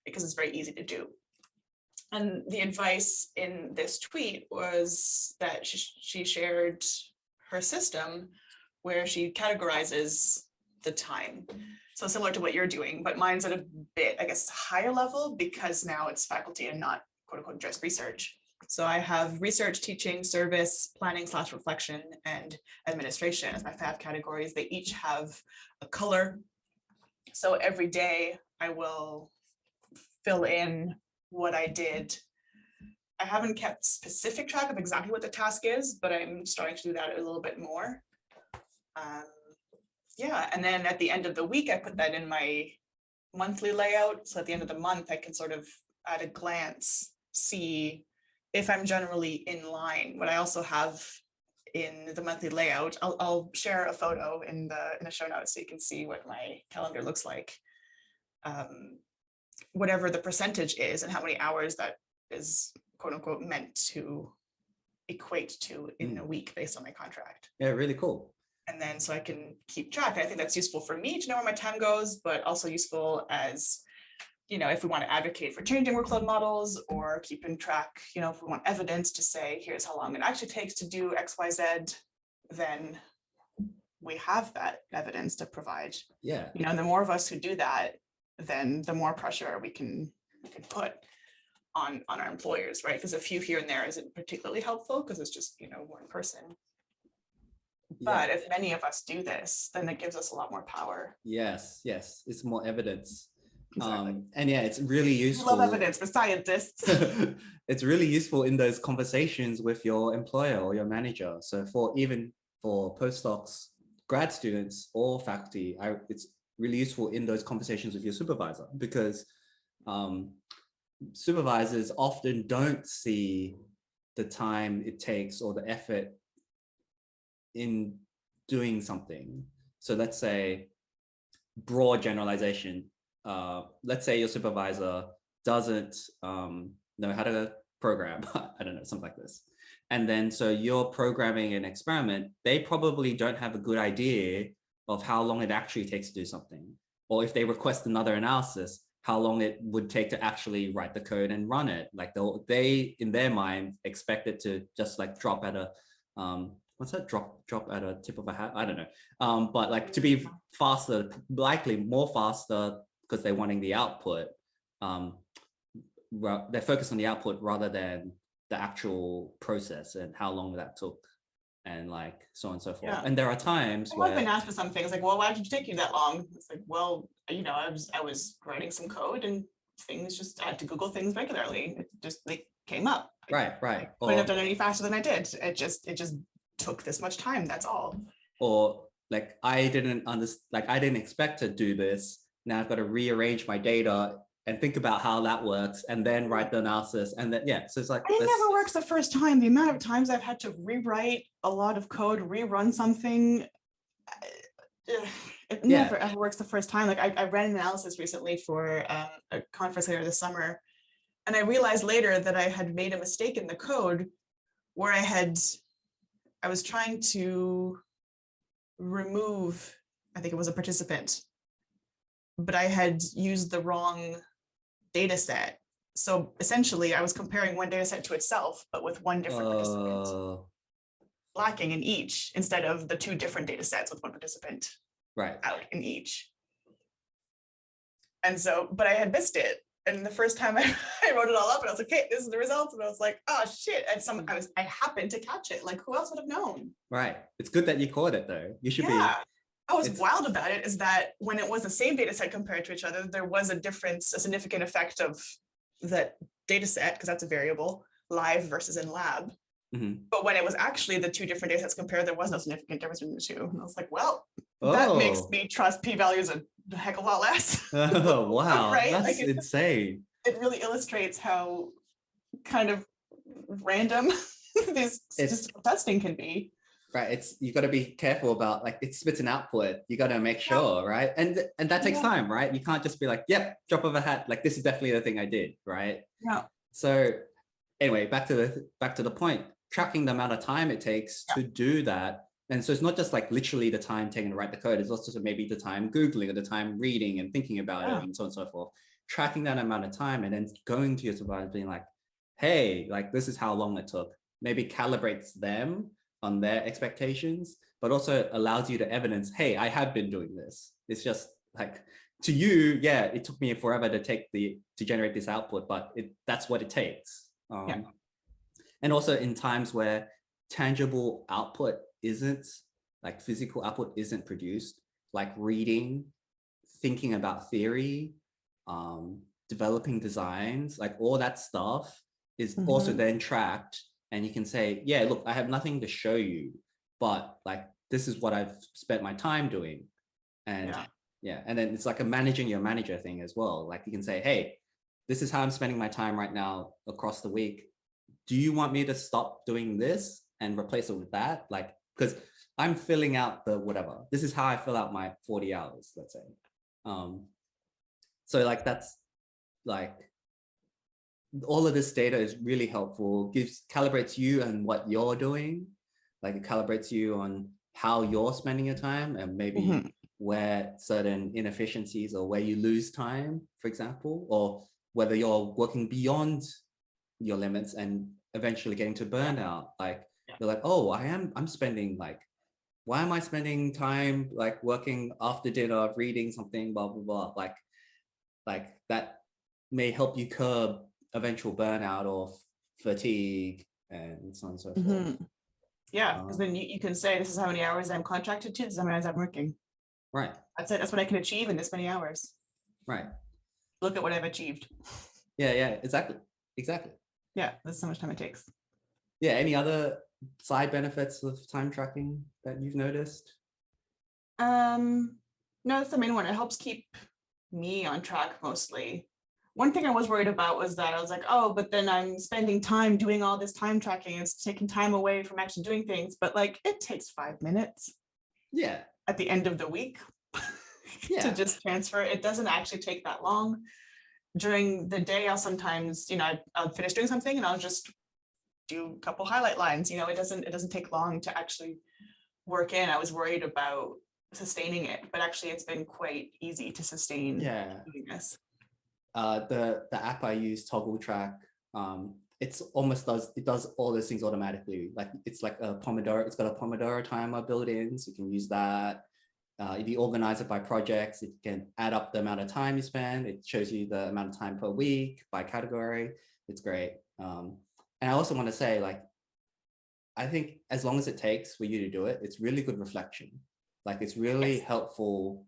because it's very easy to do. And the advice in this tweet was that she shared her system where she categorizes the time. So similar to what you're doing, but mine's at a bit, I guess, higher level because now it's faculty and not quote unquote just research. So I have research, teaching, service, planning / reflection, and administration as my 5 categories. They each have a color. So every day I will fill in what I did. I haven't kept specific track of exactly what the task is, but I'm starting to do that a little bit more. Yeah, and then at the end of the week, I put that in my monthly layout. So at the end of the month, I can sort of at a glance see if I'm generally in line. What I also have in the monthly layout, I'll share a photo in the show notes so you can see what my calendar looks like. Whatever the percentage is and how many hours that is quote unquote meant to equate to in a week based on my contract. Yeah, really cool. And then so I can keep track. I think that's useful for me to know where my time goes, but also useful as, you know, if we want to advocate for changing workload models or keeping track, you know, if we want evidence to say, here's how long it actually takes to do X, Y, Z, then we have that evidence to provide. Yeah. You know, and the more of us who do that, then the more pressure we can put on our employers, right? Because a few here and there isn't particularly helpful because it's just, you know, one person. But if many of us do this, then it gives us a lot more power. Yes, yes, it's more evidence. Exactly. And yeah, it's really useful. I love evidence, but scientists. It's really useful in those conversations with your employer or your manager. So even for postdocs, grad students or faculty, it's really useful in those conversations with your supervisor because supervisors often don't see the time it takes or the effort in doing something. So let's say broad generalization. Let's say your supervisor doesn't know how to program. I don't know, something like this. And then so you're programming an experiment. They probably don't have a good idea of how long it actually takes to do something. Or if they request another analysis, how long it would take to actually write the code and run it. Like they in their mind expect it to just like drop at a what's that, drop at a tip of a hat? I don't know. But like to be faster, likely more faster because they're wanting the output. They're focused on the output rather than the actual process and how long that took and like so on and so forth. Yeah. And there are times where I've been asked for some things like, well, why did it take you that long? It's like, well, you know, I was writing some code and things just, I had to Google things regularly. It just, they came up. Right. I couldn't have done any faster than I did. It just took this much time, that's all. Or like, I didn't expect to do this. Now I've got to rearrange my data and think about how that works and then write the analysis. And then, yeah, so it's like. It never works the first time. The amount of times I've had to rewrite a lot of code, rerun something, it never ever works the first time. Like I ran an analysis recently for a conference later this summer. And I realized later that I had made a mistake in the code where I was trying to remove, I think it was a participant, but I had used the wrong data set. So essentially I was comparing one data set to itself, but with one different participant lacking in each instead of the 2 different data sets with one participant out in each. And so, but I had missed it. And the first time I wrote it all up and I was like, okay, this is the results. And I was like, oh shit. And I happened to catch it. Like who else would have known? Right. It's good that you caught it though. You should be. What was wild about it is that when it was the same data set compared to each other, there was a difference, a significant effect of that data set, because that's a variable, live versus in lab. Mm-hmm. But when it was actually the 2 different data sets compared, there was no significant difference between the 2. And I was like, well, that makes me trust p-values a heck of a lot less. Oh, wow. Right? That's like insane. It really illustrates how kind of random this statistical testing can be. Right, you got to be careful about like it spits an output. You got to make sure, right? And that takes time, right? You can't just be like, yep, drop of a hat. Like this is definitely the thing I did, right? Yeah. So anyway, back to the point. Tracking the amount of time it takes to do that, and so it's not just like literally the time taken to write the code. It's also maybe the time Googling or the time reading and thinking about it and so on and so forth. tracking that amount of time and then going to your supervisor being like, hey, like this is how long it took, maybe calibrates them on their expectations, but also allows you to evidence, hey, I have been doing this. It's just like, to you, yeah, it took me forever to generate this output, but that's what it takes. And also in times where tangible output isn't, like physical output isn't produced, like reading, thinking about theory, developing designs, like all that stuff is also then tracked. And you can say, yeah, look, I have nothing to show you, but like, this is what I've spent my time doing. And and then it's like a managing your manager thing as well. Like you can say, hey, this is how I'm spending my time right now across the week. Do you want me to stop doing this and replace it with that? Like, because I'm filling out the whatever. This is how I fill out my 40 hours, let's say. So like, that's like, all of this data is really helpful, calibrates you and what you're doing. Like it calibrates you on how you're spending your time and maybe where certain inefficiencies or where you lose time, for example, or whether you're working beyond your limits and eventually getting to burnout. Like you're like, oh, I'm spending like, why am I spending time like working after dinner, reading something, blah, blah, blah. Like that may help you curb eventual burnout or fatigue and so on and so forth. Yeah, because then you can say, this is how many hours I'm contracted to, this is how many hours I'm working. Right. That's it. That's what I can achieve in this many hours. Right. Look at what I've achieved. Yeah, exactly. Yeah, that's how much time it takes. Yeah, any other side benefits of time tracking that you've noticed? No, that's the main one. It helps keep me on track mostly. One thing I was worried about was that I was like, oh, but then I'm spending time doing all this time tracking. It's taking time away from actually doing things. But like, it takes 5 minutes. Yeah. At the end of the week to just transfer. It doesn't actually take that long. During the day, I'll sometimes, I'll finish doing something and I'll just do a couple highlight lines. It doesn't take long to actually work in. I was worried about sustaining it, but actually it's been quite easy to sustain doing this. The app I use, Toggle Track, it does all those things automatically. Like it's like a Pomodoro, it's got a Pomodoro timer built in, so you can use that. If you organize it by projects, it can add up the amount of time you spend. It shows you the amount of time per week by category. It's great. And I also want to say, like, I think as long as it takes for you to do it, it's really good reflection. Like it's really helpful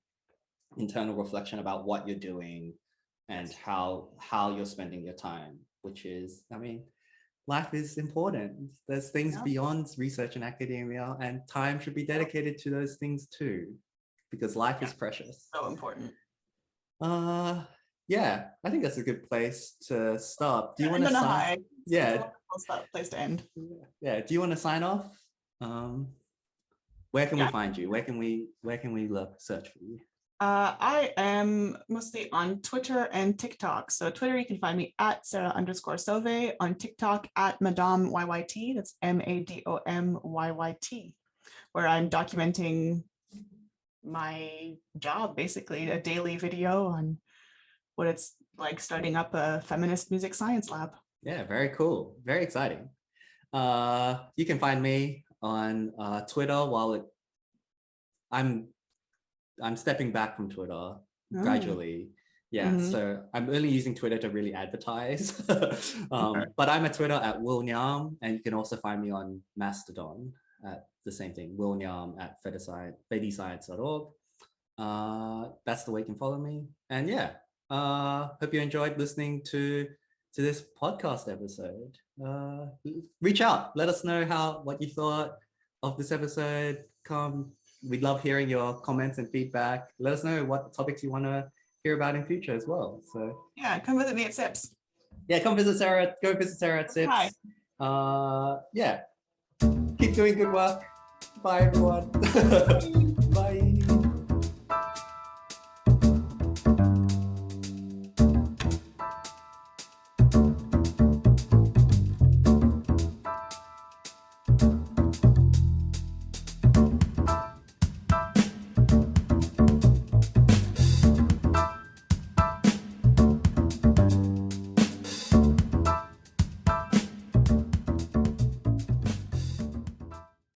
internal reflection about what you're doing and how you're spending your time, which is, I mean, life is important. There's things beyond research and academia, and time should be dedicated to those things too, because life is precious. So important. Yeah, I think that's a good place to stop. Do you want to sign? Yeah. Place to end. Yeah. Do you want to sign off? Where can we find you? Where can we search for you? I am mostly on Twitter and TikTok. So Twitter, you can find me at Sarah_Sauvé, on TikTok at Madame YYT, that's MADOMYYT, where I'm documenting my job, basically a daily video on what it's like starting up a feminist music science lab. Yeah, very cool. Very exciting. You can find me on Twitter while I'm stepping back from Twitter gradually. Yeah, so I'm only using Twitter to really advertise. But I'm at Twitter at Will Nyam, and you can also find me on Mastodon at the same thing, Will Nyam at fediscience.org. That's the way you can follow me. And yeah, hope you enjoyed listening to this podcast episode. Reach out, let us know what you thought of this episode. We'd love hearing your comments and feedback. Let us know what topics you want to hear about in future as well. So yeah, come visit me at SIPS. Yeah, come visit Sarah. Go visit Sarah at SIPS. Hi. Yeah, keep doing good work. Bye, everyone. Bye.